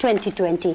2020।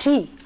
3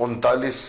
39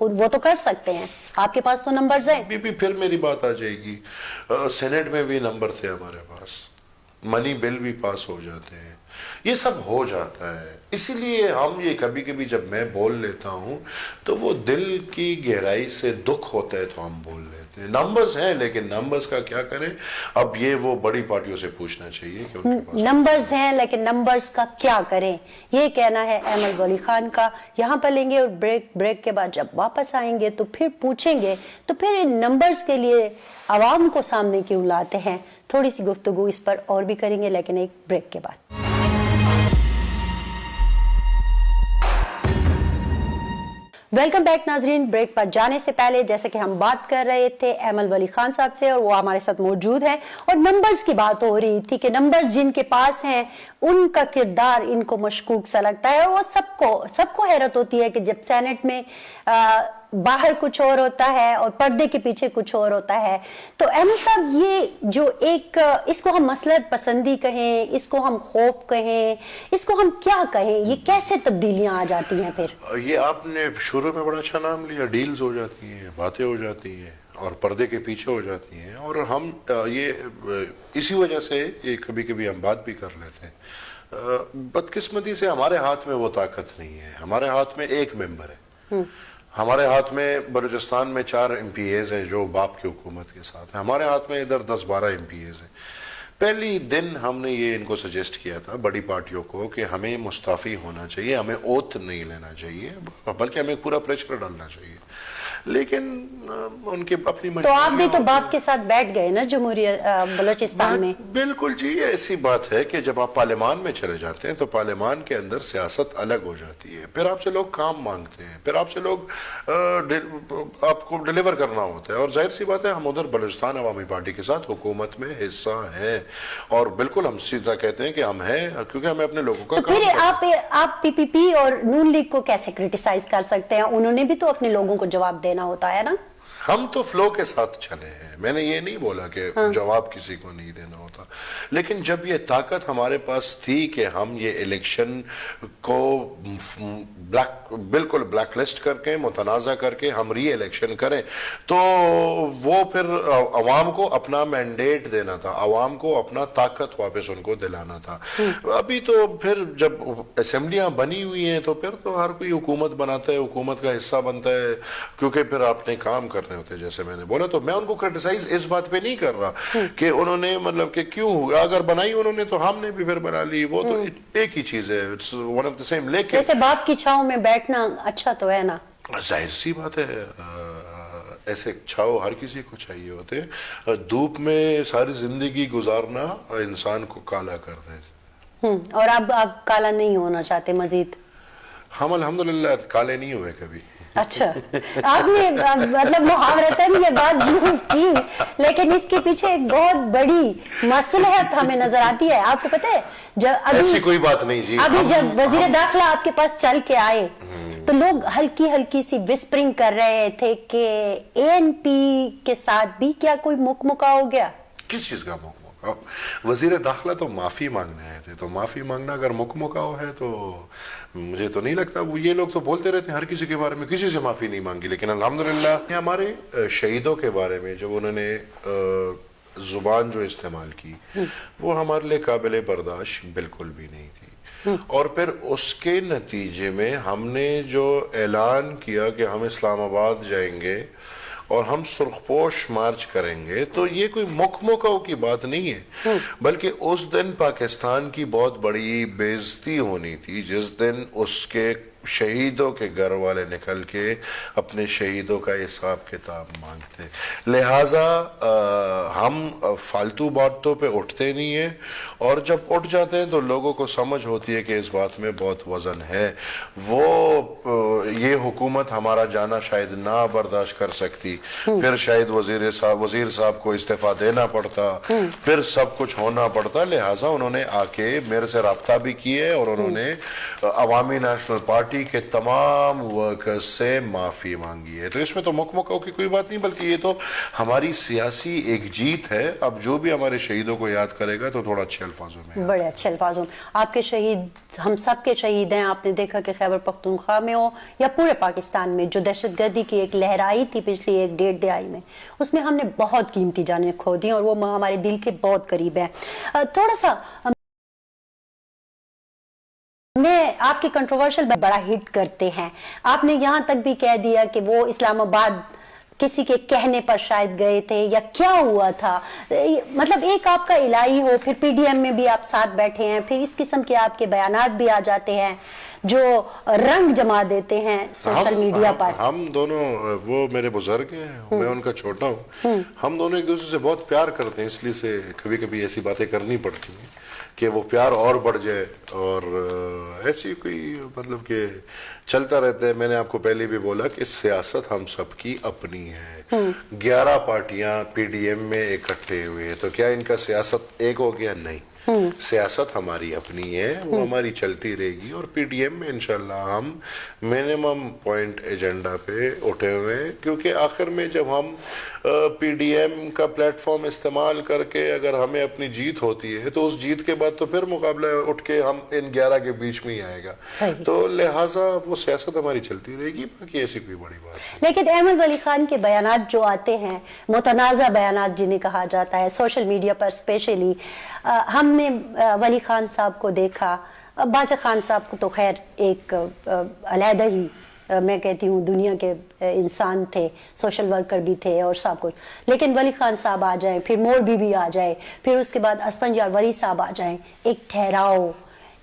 اور وہ تو کر سکتے ہیں, آپ کے پاس تو نمبرز ہیں. بھی پھر میری بات آ جائے گی, سینٹ میں بھی نمبر تھے ہمارے پاس, منی بل بھی پاس ہو جاتے ہیں, یہ سب ہو جاتا ہے. اسی لیے ہم یہ کبھی کبھی جب میں بول لیتا ہوں تو وہ دل کی گہرائی سے دکھ ہوتا ہے تو ہم بول لیتے ہیں. نمبرز ہیں لیکن نمبرز کا کیا کریں, اب یہ وہ بڑی پارٹیوں سے پوچھنا چاہیے کہ ان کے پاس نمبرز ہیں لیکن نمبرز کا کیا کریں, یہ کہنا ہے احمد ولی خان کا. یہاں پر لیں گے اور بریک کے بعد جب واپس آئیں گے تو پھر پوچھیں گے تو پھر ان نمبرز کے لیے عوام کو سامنے کیوں لاتے ہیں. تھوڑی سی گفتگو اس پر اور بھی کریں گے لیکن ایک بریک کے بعد. ویلکم بیک ناظرین. بریک پر جانے سے پہلے جیسے کہ ہم بات کر رہے تھے احمد ولی خان صاحب سے اور وہ ہمارے ساتھ موجود ہیں, اور نمبرز کی بات ہو رہی تھی کہ نمبرز جن کے پاس ہیں ان کا کردار ان کو مشکوک سا لگتا ہے, اور وہ سب کو حیرت ہوتی ہے کہ جب سینٹ میں باہر کچھ اور ہوتا ہے اور پردے کے پیچھے کچھ اور ہوتا ہے. تو احمد صاحب, یہ جو ایک اس کو ہم مسلط پسندی کہیں, اس کو ہم خوف کہیں, اس کو ہم کیا کہیں, یہ کیسے تبدیلیاں آ جاتی ہیں پھر؟ یہ آپ نے شروع میں بڑا اچھا نام لیا, ڈیلز ہو جاتی ہیں, باتیں ہو جاتی ہیں اور پردے کے پیچھے ہو جاتی ہیں, اور ہم یہ اسی وجہ سے یہ کبھی کبھی ہم بات بھی کر لیتے ہیں. بدقسمتی سے ہمارے ہاتھ میں وہ طاقت نہیں ہے. ہمارے ہاتھ میں ایک ممبر ہے, ہمارے ہاتھ میں بلوچستان میں 4 MPAs ہیں جو باپ کی حکومت کے ساتھ ہیں, ہمارے ہاتھ میں ادھر 10-12 MPAs ہیں. پہلی دن ہم نے یہ ان کو سجیسٹ کیا تھا بڑی پارٹیوں کو کہ ہمیں مستعفی ہونا چاہیے, ہمیں اوتھ نہیں لینا چاہیے, بلکہ ہمیں پورا پریشر ڈالنا چاہیے. لیکن ان کے اپنی تو آپ بھی تو باپ کے ساتھ بیٹھ گئے نا جمہوریت بلوچستان میں. بالکل جی, ایسی بات ہے کہ جب آپ پارلیمان میں چلے جاتے ہیں تو پارلیمان کے اندر سیاست الگ ہو جاتی ہے. پھر آپ سے لوگ کام مانگتے ہیں, پھر آپ سے لوگ آپ کو ڈیلیور کرنا ہوتا ہے, اور ظاہر سی بات ہے ہم ادھر بلوچستان عوامی پارٹی کے ساتھ حکومت میں حصہ ہیں, اور بالکل ہم سیدھا کہتے ہیں کہ ہم ہیں کیونکہ ہمیں اپنے لوگوں کا کام کرنا ہے. آپ PPP اور نون لیگ کو کیسے کرٹیسائز کر سکتے ہیں؟ انہوں نے بھی تو اپنے لوگوں کو جواب دینا ہوتا ہے نا. ہم تو فلو کے ساتھ چلے ہیں, میں نے یہ نہیں بولا کہ جواب کسی کو نہیں دینا ہوتا, لیکن جب یہ طاقت ہمارے پاس تھی کہ ہم یہ الیکشن کو بالکل بلیک لسٹ کر کے متنازع کر کے ہم ری الیکشن کریں, تو وہ پھر عوام کو اپنا مینڈیٹ دینا تھا, عوام کو اپنا طاقت واپس ان کو دلانا تھا. ابھی تو پھر جب اسمبلیاں بنی ہوئی ہیں تو پھر تو ہر کوئی حکومت بناتا ہے, حکومت کا حصہ بنتا ہے, کیونکہ پھر آپ نے کام کرنے ہوتے ہیں جیسے میں نے بولا. تو میں ان کو کرٹیسائز اس بات پہ نہیں کر رہا کہ انہوں نے مطلب کہ کیوں, اگر بنائی انہوں نے تو ہم نے بھی پھر بنا لی, وہ تو ایک ہی چیز ہے, it's one of the same. لیکن جیسے باپ کی چھاؤں میں بیٹھنا اچھا تو ہے نا, ظاہر سی بات ہے, ایسے چھاؤ ہر کسی کو چاہیے ہوتے, دھوپ میں ساری زندگی گزارنا انسان کو کالا کر دیتے. اور اب آپ کالا نہیں ہونا چاہتے مزید؟ ہم الحمدللہ کالے نہیں ہوئے کبھی. اچھا, آپ نے مطلب محاورتاً یہ بات یوز کی, لیکن اس کے پیچھے ایک بہت بڑی مصلحت ہمیں نظر آتی ہے. آپ کو پتہ ہے ایسی کوئی بات نہیں جی, ابھی جب وزیر داخلہ آپ کے پاس چل کے آئے تو لوگ ہلکی ہلکی سی وسپرنگ کر رہے تھے کہ ANP کے ساتھ بھی کیا کوئی مکمکا ہو گیا. کس چیز کا مکمکا؟ وزیر داخلہ تو معافی مانگنے آئے تھے, تو معافی مانگنا اگر مکمکا ہے تو مجھے تو نہیں لگتا. وہ یہ لوگ تو بولتے رہتے ہیں ہر کسی کے بارے میں, کسی سے معافی نہیں مانگی, لیکن الحمدللہ ہمارے شہیدوں کے بارے میں جب انہوں نے زبان جو استعمال کی وہ ہمارے لیے قابل برداشت بالکل بھی نہیں تھی. اور پھر اس کے نتیجے میں ہم نے جو اعلان کیا کہ ہم اسلام آباد جائیں گے اور ہم سرخپوش مارچ کریں گے, تو یہ کوئی مکمکاؤ کی بات نہیں ہے, بلکہ اس دن پاکستان کی بہت بڑی بے عزتی ہونی تھی جس دن اس کے شہیدوں کے گھر والے نکل کے اپنے شہیدوں کا حساب کتاب مانگتے. لہٰذا ہم فالتو باتوں پہ اٹھتے نہیں ہیں, اور جب اٹھ جاتے ہیں تو لوگوں کو سمجھ ہوتی ہے کہ اس بات میں بہت وزن ہے. وہ یہ حکومت ہمارا جانا شاید نہ برداشت کر سکتی, پھر شاید وزیر صاحب کو استعفیٰ دینا پڑتا, پھر سب کچھ ہونا پڑتا. لہٰذا انہوں نے آ کے میرے سے رابطہ بھی کیے اور انہوں نے عوامی نیشنل پارٹی پارٹی کے تمام ورکرز سے معافی مانگی ہے. تو اس میں تو مکمکوں کی کوئی بات نہیں، بلکہ یہ تو ہماری سیاسی ایک جیت ہے. اب جو بھی ہمارے شہیدوں کو یاد کرے گا تو تھوڑا اچھے الفاظوں میں، بڑے اچھے الفاظوں میں. آپ کے شہید ہم سب کے شہید ہیں. آپ نے دیکھا کہ خیبر پختونخوا میں ہو یا پورے پاکستان میں جو دہشت گردی کی ایک لہر آئی تھی پچھلی 1-1.5 دہائی میں، اس میں ہم نے بہت قیمتی جانیں کھو دی اور وہ ہمارے دل کے بہت قریب ہیں. تھوڑا سا میں آپ کی کنٹروورشل بڑا ہٹ کرتے ہیں. آپ نے یہاں تک بھی کہہ دیا کہ وہ اسلام آباد کسی کے کہنے پر شاید گئے تھے یا کیا ہوا تھا. مطلب ایک آپ کا الہی ہو، پھر پی ڈی ایم میں بھی آپ ساتھ بیٹھے ہیں، پھر اس قسم کے آپ کے بیانات بھی آ جاتے ہیں جو رنگ جما دیتے ہیں سوشل میڈیا پر. ہم دونوں، وہ میرے بزرگ ہیں، میں ان کا چھوٹا ہوں. ہم دونوں ایک دوسرے سے بہت پیار کرتے ہیں، اس لیے سے کبھی کبھی ایسی باتیں کرنی پڑتی ہیں کہ وہ پیار اور بڑھ جائے. اور ایسی کوئی مطلب کہ چلتا رہتا ہے. میں نے آپ کو پہلے بھی بولا کہ سیاست ہم سب کی اپنی ہے. 11 پارٹیاں پی ڈی ایم میں اکٹھے ہوئے ہیں، تو کیا ان کا سیاست ایک ہو گیا؟ نہیں. سیاست ہماری اپنی ہے، وہ ہماری چلتی رہے گی. اور پی ڈی ایم میں انشاءاللہ ہم منیمم پوائنٹ ایجنڈا پہ اٹھے ہوئے ہیں، کیونکہ آخر میں جب ہم پی ڈی ایم کا پلیٹ فارم استعمال کر کے اگر ہمیں اپنی جیت ہوتی ہے تو اس جیت کے بعد تو پھر مقابلہ اٹھ کے ہم ان 11 کے بیچ میں ہی آئے گا. تو لہٰذا وہ سیاست ہماری چلتی رہے گی، باقی ایسی کوئی بڑی بات نہیں. لیکن احمد ولی خان کے بیانات جو آتے ہیں، متنازع بیانات جنہیں کہا جاتا ہے سوشل میڈیا پر اسپیشلی، ہم نے ولی خان صاحب کو دیکھا. باچا خان صاحب کو تو خیر ایک علیحدہ ہی میں کہتی ہوں دنیا کے انسان تھے، سوشل ورکر بھی تھے اور سب کچھ. لیکن ولی خان صاحب آ جائیں، پھر موربی بھی آ جائے، پھر اس کے بعد اسفنجار ولی صاحب آ جائیں، ایک ٹھہراؤ،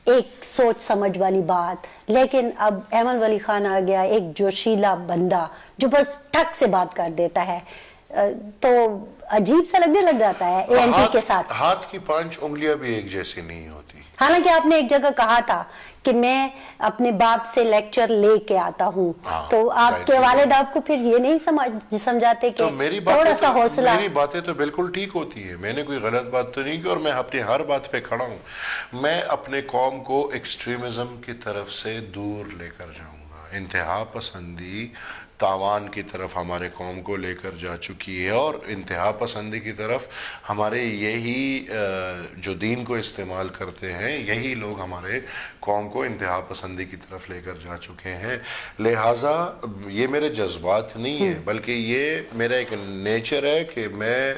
ایک سوچ سمجھ والی بات. لیکن اب احمد ولی خان آ گیا، ایک جوشیلا بندہ جو بس ٹھک سے بات کر دیتا ہے. تو عجیب سا لگنے لگ جاتا ہے اے این پی کے ساتھ. ہاتھ کی 5 انگلیاں بھی ایک جیسی نہیں ہوتی. حالانکہ آپ نے ایک جگہ کہا تھا کہ میں اپنے باپ سے لیکچر لے کے آتا ہوں، تو آپ کے والد آپ کو پھر یہ نہیں سمجھاتے کہ تھوڑا سا حوصلہ؟ میری باتیں تو بالکل ٹھیک ہوتی ہیں، میں نے کوئی غلط بات تو نہیں کی، اور میں اپنی ہر بات پہ کھڑا ہوں. میں اپنے قوم کو ایکسٹریمزم کی طرف سے دور لے کر جاؤں گا. انتہا پسندی تاوان کی طرف ہمارے قوم کو لے کر جا چکی ہے، اور انتہا پسندی کی طرف ہمارے یہی جو دین کو استعمال کرتے ہیں یہی لوگ ہمارے قوم کو انتہا پسندی کی طرف لے کر جا چکے ہیں. لہٰذا یہ میرے جذبات نہیں ہیں، بلکہ یہ میرا ایک نیچر ہے کہ میں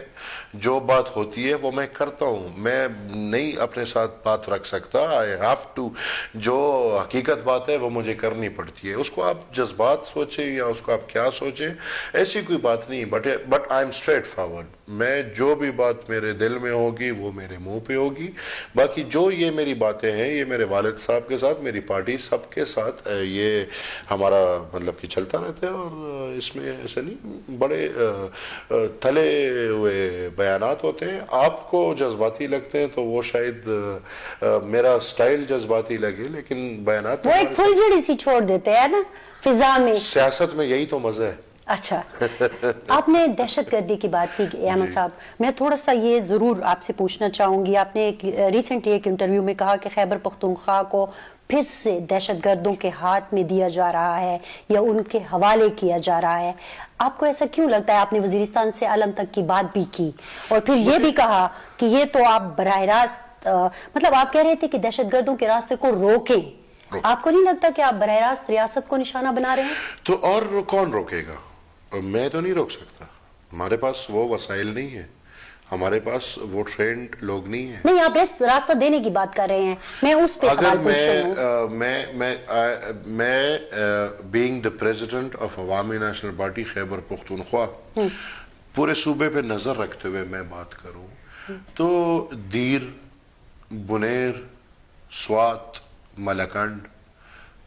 جو بات ہوتی ہے وہ میں کرتا ہوں. میں نہیں اپنے ساتھ بات رکھ سکتا. I have to. جو حقیقت بات ہے وہ مجھے کرنی پڑتی ہے. اس کو آپ جذبات سوچیں یا اس کو آپ کیا سوچیں، ایسی کوئی بات نہیں. But I am straight forward. میں جو بھی بات میرے دل میں ہوگی وہ میرے منہ پہ ہوگی. باقی جو یہ میری باتیں ہیں یہ میرے والد صاحب کے ساتھ، میری پارٹی سب کے ساتھ یہ ہمارا مطلب کہ چلتا رہتا ہے. اور اس میں ایسا نہیں بڑے تلے ہوئے بیانات ہوتے ہیں. آپ کو جذباتی لگتے ہیں تو وہ شاید میرا سٹائل جذباتی لگے، لیکن بیانات وہ ایک پھلجھڑی سی چھوڑ دیتے ہیں نا فضا میں. سیاست میں یہی تو مزہ ہے. اچھا، آپ نے دہشت گردی کی بات کی احمد صاحب، میں تھوڑا سا یہ ضرور آپ سے پوچھنا چاہوں گی. آپ نے ریسنٹلی ایک انٹرویو میں کہا کہ خیبر پختونخوا کو پھر سے دہشت گردوں کے ہاتھ میں دیا جا رہا ہے یا ان کے حوالے کیا جا رہا ہے. آپ کو ایسا کیوں لگتا ہے؟ آپ نے وزیرستان سے علم تک کی بات بھی کی اور پھر یہ بھی کہا کہ یہ تو آپ براہ راست مطلب آپ کہہ رہے تھے کہ دہشت گردوں کے راستے کو روکیں. آپ کو نہیں لگتا کہ آپ براہ راست ریاست کو نشانہ بنا رہے ہیں؟ تو اور کون روکے گا؟ میں تو نہیں روک سکتا. ہمارے پاس وہ وسائل نہیں ہیں، ہمارے پاس وہ ٹرینڈ لوگ نہیں ہیں. نہیں، آپ راستہ دینے کی بات کر رہے ہیں، میں اس پہ سوال پوچھ رہی ہوں. میں بینگ دا پریزیڈنٹ آف عوامی نیشنل پارٹی خیبر پختونخوا، پورے صوبے پہ نظر رکھتے ہوئے میں بات کروں تو دیر، بنیر، سوات، ملکنڈ،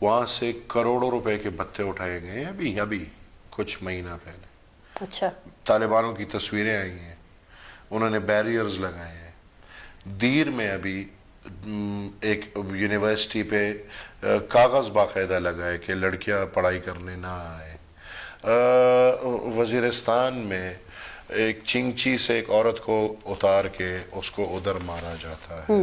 وہاں سے کروڑوں روپے کے بھتے اٹھائے گئے ہیں ابھی کچھ مہینہ پہلے. اچھا، طالبانوں کی تصویریں آئی ہیں، انہوں نے بیریئرز لگائے ہیں. دیر میں ابھی ایک یونیورسٹی پہ کاغذ باقاعدہ لگائے کہ لڑکیاں پڑھائی کرنے نہ آئے. وزیرستان میں ایک چنگچی سے ایک عورت کو اتار کے اس کو ادھر مارا جاتا ہے.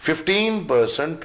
15%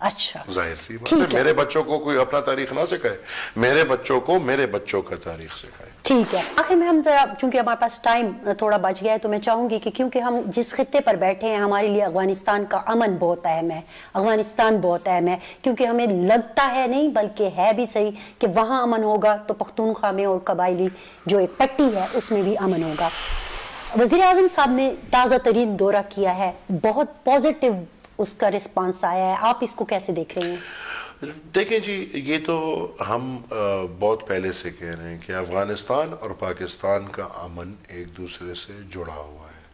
اچھا ظاہر سی بات ہے، میرے بچوں کو کوئی اپنا تاریخ نہ سکھائے، میرے بچوں کو میرے بچوں کا تاریخ سکھائے. ٹھیک ہے. آخر میں ہم ذرا، چونکہ ہمارے پاس ٹائم تھوڑا بچ گیا ہے، تو میں چاہوں گی کہ کیونکہ ہم جس خطے پر بیٹھے ہیں ہمارے لیے افغانستان کا امن بہت اہم ہے، افغانستان بہت اہم ہے، کیونکہ ہمیں لگتا ہے نہیں بلکہ ہے بھی صحیح کہ وہاں امن ہوگا تو پختونخوا میں اور قبائلی جو ایک پٹی ہے اس میں بھی امن ہوگا. وزیر اعظم صاحب نے تازہ ترین دورہ کیا ہے، بہت پازیٹیو اس کا رسپانس آیا ہے، آپ اس کو کیسے دیکھ رہے ہیں؟ دیکھیں جی، یہ تو ہم بہت پہلے سے کہہ رہے ہیں کہ افغانستان اور پاکستان کا امن ایک دوسرے سے جڑا ہوا ہے.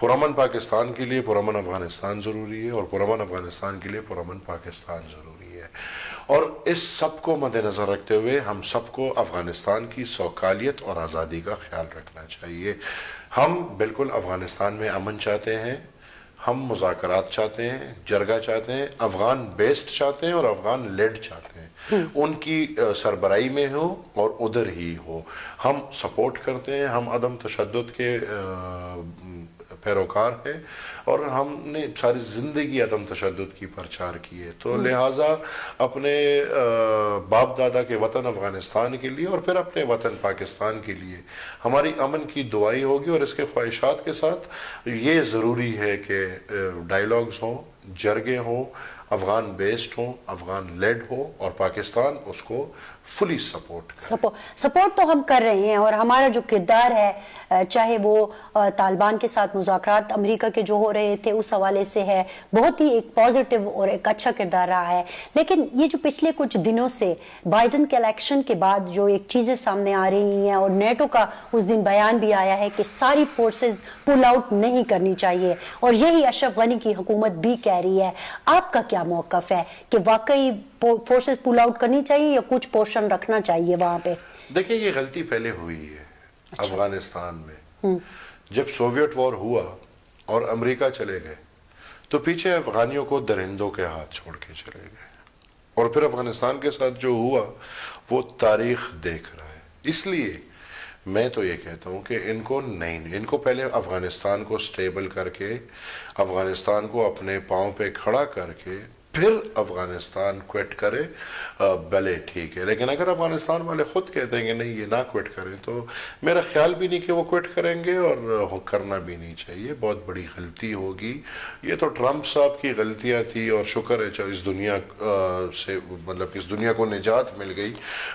پرامن پاکستان کے لیے پرامن افغانستان ضروری ہے، اور پرامن افغانستان کے لیے پرامن پاکستان ضروری ہے. اور اس سب کو مد نظر رکھتے ہوئے ہم سب کو افغانستان کی سوکالیت اور آزادی کا خیال رکھنا چاہیے. ہم بالکل افغانستان میں امن چاہتے ہیں، ہم مذاکرات چاہتے ہیں، جرگہ چاہتے ہیں، افغان بیسڈ چاہتے ہیں اور افغان لیڈ چاہتے ہیں، ان کی سربراہی میں ہو اور ادھر ہی ہو. ہم سپورٹ کرتے ہیں، ہم عدم تشدد کے پیروکار ہیں، اور ہم نے ساری زندگی عدم تشدد کی پرچار کی ہے. تو لہٰذا اپنے باپ دادا کے وطن افغانستان کے لیے اور پھر اپنے وطن پاکستان کے لیے ہماری امن کی دعائی ہوگی. اور اس کے خواہشات کے ساتھ یہ ضروری ہے کہ ڈائیلاگز ہوں، جرگے ہوں، افغان بیسڈ ہوں، افغان لیڈ ہو، اور پاکستان اس کو فلی سپورٹ کرے. سپورٹ تو ہم کر رہے ہیں، اور ہمارا جو کردار ہے چاہے وہ طالبان کے ساتھ مذاکرات امریکہ کے جو ہو رہے تھے اس حوالے سے ہے، بہت ہی ایک پازیٹیو اور ایک اچھا کردار رہا ہے. لیکن یہ جو پچھلے کچھ دنوں سے بائیڈن کے الیکشن کے بعد جو ایک چیزیں سامنے آ رہی ہیں، اور نیٹو کا اس دن بیان بھی آیا ہے کہ ساری فورسز پل آؤٹ نہیں کرنی چاہیے، اور یہی اشرف غنی کی حکومت بھی کہہ رہی ہے. آپ کا کیا موقف ہے کہ واقعی فورسز پل آؤٹ کرنی چاہیے یا کچھ پورشن رکھنا چاہیے وہاں پہ؟ دیکھیں، یہ غلطی پہلے ہوئی ہے افغانستان میں. جب سوویٹ وار ہوا اور امریکہ چلے گئے تو پیچھے افغانیوں کو درندوں کے ہاتھ چھوڑ کے چلے گئے، اور پھر افغانستان کے ساتھ جو ہوا وہ تاریخ دیکھ رہا ہے. اس لیے میں تو یہ کہتا ہوں کہ ان کو پہلے افغانستان کو سٹیبل کر کے، افغانستان کو اپنے پاؤں پہ کھڑا کر کے پھر افغانستان کوئٹ کرے، بھلے ٹھیک ہے. لیکن اگر افغانستان والے خود کہتے ہیں کہ نہیں یہ نہ کوئٹ کریں، تو میرا خیال بھی نہیں کہ وہ کوئٹ کریں گے، اور کرنا بھی نہیں چاہیے. بہت بڑی غلطی ہوگی. یہ تو ٹرمپ صاحب کی غلطیاں تھی، اور شکر ہے چل اس دنیا سے، مطلب اس دنیا کو نجات مل گئی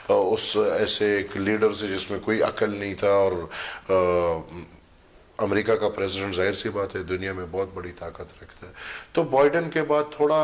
اس ایسے ایک لیڈر سے جس میں کوئی عقل نہیں تھا. اور امریکہ کا پریزیڈنٹ ظاہر سی بات ہے دنیا میں بہت بڑی طاقت رکھتا ہے. تو بائیڈن کے بعد تھوڑا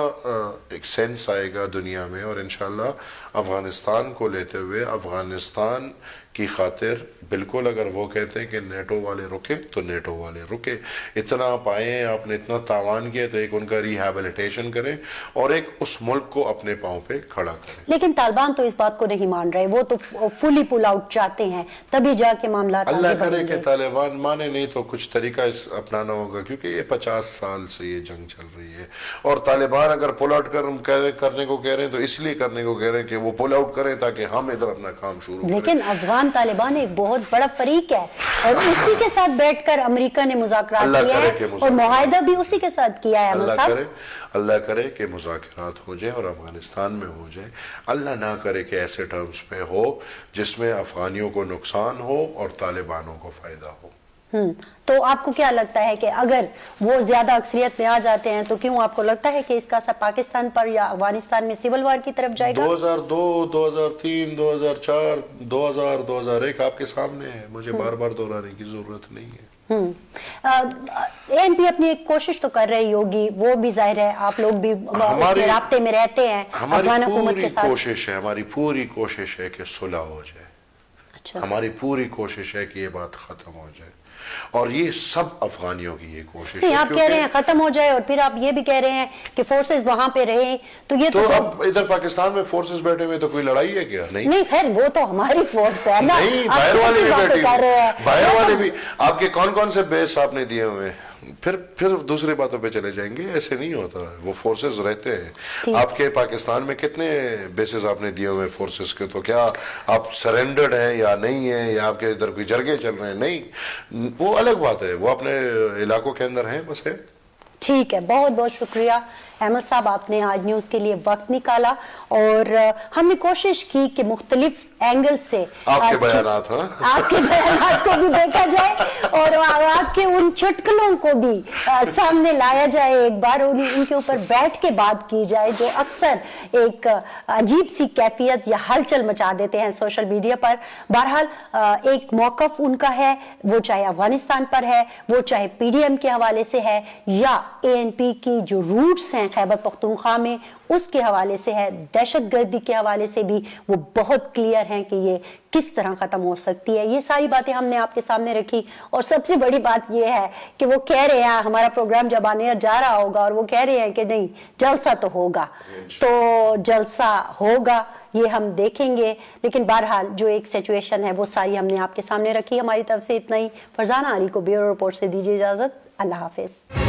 ایک سینس آئے گا دنیا میں، اور انشاءاللہ افغانستان کو لیتے ہوئے افغانستان کی خاطر بالکل اگر وہ کہتے ہیں کہ نیٹو والے رکے تو نیٹو والے رکے. اتنا آپ آئے ہیں، آپ نے اتنا تاوان کیا، تو ایک ان کا ریہیبلیٹیشن کریں اور ایک اس ملک کو اپنے پاؤں پہ کھڑا کریں. لیکن طالبان تو اس بات کو نہیں مان رہے، وہ تو فلی پل آؤٹ چاہتے ہیں، تبھی جا کے معاملات اللہ آگے کرے بڑھیں کہ گے. طالبان مانے، نہیں تو کچھ طریقہ اپنانا ہوگا، کیونکہ یہ 50 سال سے یہ جنگ چل رہی ہے. اور طالبان اگر پل آؤٹ کرنے کو کہہ رہے ہیں تو اس لیے کرنے کو کہہ رہے ہیں کہ وہ پل آؤٹ کریں تاکہ ہم ادھر اپنا کام شروع کریں. لیکن افغان طالبان ایک بہت بڑا فریق ہے، اور اسی کے ساتھ بیٹھ کر امریکہ نے مذاکرات کیا ہے، اور معاہدہ بھی اسی کے ساتھ کیا ہے. اللہ کرے کہ مذاکرات ہو جائے اور افغانستان میں ہو جائے. اللہ نہ کرے کہ ایسے ٹرمز پہ ہو جس میں افغانیوں کو نقصان ہو اور طالبانوں کو فائدہ ہو. تو آپ کو کیا لگتا ہے کہ اگر وہ زیادہ اکثریت میں آ جاتے ہیں تو کیوں آپ کو لگتا ہے کہ اس کا اثر پاکستان پر یا افغانستان میں سول وار کی طرف جائے گا؟ 2002، 2003، 2004، 2000، 2001 آپ کے سامنے ہے، مجھے بار بار دہرانے کی ضرورت نہیں ہے. این پی اپنی ایک کوشش تو کر رہی ہوگی، وہ بھی ظاہر ہے، آپ لوگ بھی اس میں رابطے میں رہتے ہیں افغان حکومت کے ساتھ. ہماری پوری کوشش ہے کہ صلح ہو جائے. ہماری پوری کوشش ہے کہ یہ بات ختم ہو جائے، اور یہ سب افغانیوں کی یہ کوشش ہے. آپ کہہ رہے ہیں ختم ہو جائے، اور پھر آپ یہ بھی کہہ رہے ہیں کہ فورسز وہاں پہ رہیں، تو یہ تو اب ادھر پاکستان میں فورسز بیٹھے ہوئے تو کوئی لڑائی ہے کیا؟ نہیں، خیر وہ تو ہماری فورس ہے نا. نہیں، باہر والے بھی بیٹھے ہوئے، باہر والے بھی. آپ کے کون سے بیس آپ نے دیے ہوئے؟ پھر دوسری باتوں پہ چلے جائیں گے. ایسے نہیں ہوتا، وہ فورسز رہتے ہیں. آپ کے پاکستان میں کتنے بیسز آپ نے دیے ہوئے فورسز کے؟ تو کیا آپ سرنڈرڈ ہیں یا نہیں ہیں، یا آپ کے ادھر کوئی جرگے چل رہے ہیں؟ نہیں، وہ الگ بات ہے، وہ اپنے علاقوں کے اندر ہیں بس ہے. ٹھیک ہے, بہت بہت شکریہ احمد صاحب, آپ نے آج نیوز کے لیے وقت نکالا اور ہم نے کوشش کی کہ مختلف اینگل سے آپ کے بیانات کو بھی دیکھا جائے اور آپ کے ان چٹکلوں کو بھی سامنے لایا جائے, ایک بار ان کے اوپر بیٹھ کے بات کی جائے جو اکثر ایک عجیب سی کیفیت یا ہلچل مچا دیتے ہیں سوشل میڈیا پر. بہرحال ایک موقف ان کا ہے, وہ چاہے افغانستان پر ہے, وہ چاہے پی ڈی ایم کے حوالے سے ہے یا اے این پی کی جو روٹس ہیں خیبر پختونخوا میں اس کے حوالے سے ہے, دہشت گردی کے حوالے سے بھی وہ بہت کلیئر ہیں کہ یہ کس طرح ختم ہو سکتی ہے. یہ ساری باتیں ہم نے آپ کے سامنے رکھی اور سب سے بڑی بات یہ ہے کہ وہ کہہ رہے ہیں ہمارا پروگرام جب آنے جا رہا ہوگا اور وہ کہہ رہے ہیں کہ نہیں جلسہ تو ہوگا, تو جلسہ ہوگا یہ ہم دیکھیں گے. لیکن بہرحال جو ایک سچویشن ہے وہ ساری ہم نے آپ کے سامنے رکھی. ہماری طرف سے اتنا ہی. فرزانہ علی کو بیورو رپورٹ سے دیجیے اجازت. اللہ حافظ.